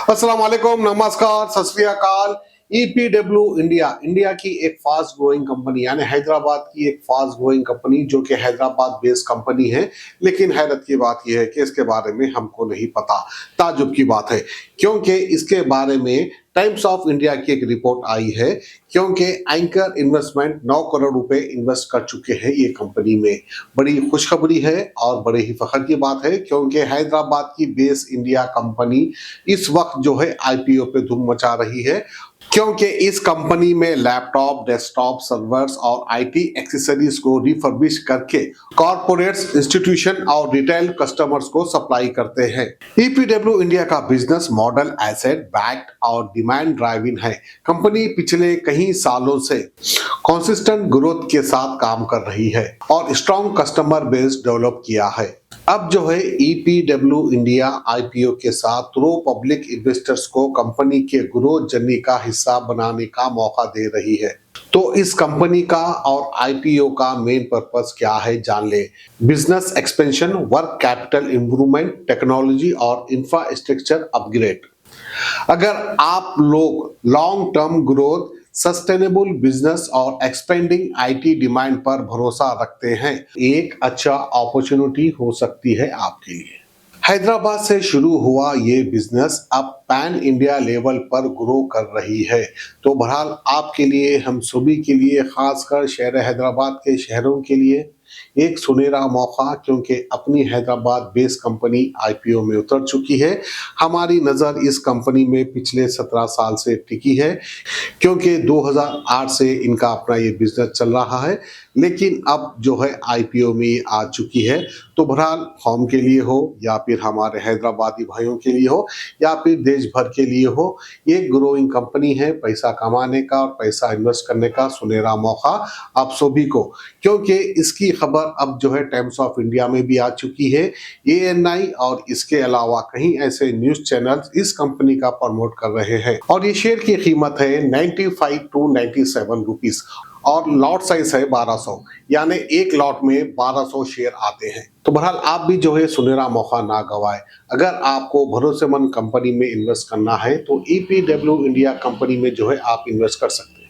अस्सलाम वालेकुम, नमस्कार, सत श्री अकाल। ईपीडब्ल्यू इंडिया इंडिया की एक फास्ट ग्रोइंग कंपनी यानी हैदराबाद की एक फास्ट ग्रोइंग कंपनी जो कि हैदराबाद बेस्ड कंपनी है। लेकिन हैरत की बात यह है कि इसके बारे में हमको नहीं पता। ताजुब की बात है क्योंकि इसके बारे में टाइम्स ऑफ इंडिया की एक रिपोर्ट आई है, क्योंकि एंकर इन्वेस्टमेंट 9 करोड़ रुपए इन्वेस्ट कर चुके हैं ये कंपनी में। बड़ी खुशखबरी है और बड़े ही फख्र की बात है क्योंकि हैदराबाद की बेस इंडिया कंपनी इस वक्त जो है आईपीओ पे धूम मचा रही है, क्योंकि इस कंपनी में लैपटॉप, डेस्कटॉप, सर्वर्स और आईटी एक्सेसरीज को रिफर्बिश करके कॉर्पोरेट्स, इंस्टीट्यूशन और रिटेल कस्टमर्स को सप्लाई करते हैं। ईपीडब्ल्यू इंडिया का बिजनेस मॉडल एसेट बैक्ड और डिमांड ड्राइविंग है। कंपनी पिछले कई सालों से कंसिस्टेंट ग्रोथ के साथ काम कर रही है और स्ट्रॉन्ग कस्टमर बेस डेवलप किया है। अब जो है ईपीडब्ल्यू इंडिया आईपीओ के साथ थ्रू पब्लिक इन्वेस्टर्स को कंपनी के ग्रोथ जर्नी का हिस्सा बनाने का मौका दे रही है। तो इस कंपनी का और आईपीओ का मेन पर्पस क्या है, जान ले। Business expansion, work capital improvement, technology और इंफ्रास्ट्रक्चर अपग्रेड। अगर आप लोग long term growth, sustainable business और एक्सपेंडिंग आईटी डिमांड पर भरोसा रखते हैं, एक अच्छा अपॉर्चुनिटी हो सकती है आपके लिए। हैदराबाद से शुरू हुआ ये बिजनेस अब पैन इंडिया लेवल पर ग्रो कर रही है। तो बहरहाल आपके लिए, हम सभी के लिए, खासकर शहर हैदराबाद के शहरों के लिए एक सुनहरा मौका, क्योंकि अपनी हैदराबाद बेस्ड कंपनी आईपीओ में उतर चुकी है। हमारी नज़र इस कंपनी में पिछले 17 साल से टिकी है, क्योंकि 2008 से इनका अपना ये बिजनेस चल रहा है, लेकिन अब जो है आईपीओ में आ चुकी है। तो बहरहाल हम के लिए हो या फिर हमारे हैदराबादी भाइयों के लिए हो या फिर देश भर के लिए हो, ये ग्रोइंग कंपनी है। पैसा कमाने का और पैसा इन्वेस्ट करने का सुनहरा मौका आप सभी को, क्योंकि इसकी खबर अब जो है टाइम्स ऑफ इंडिया में भी आ चुकी है। एएनआई और इसके अलावा कहीं ऐसे न्यूज चैनल्स इस कंपनी का प्रमोट कर रहे हैं और ये शेयर की कीमत है 95 to 97 रुपीस और लॉट साइज है 1200, यानी एक लॉट में 1200 शेयर आते हैं। तो बहरहाल आप भी जो है सुनहरा मौका ना गवाए। अगर आपको भरोसेमंद कंपनी में इन्वेस्ट करना है तो ईपीडब्ल्यू इंडिया कंपनी में जो है आप इन्वेस्ट कर सकते हैं।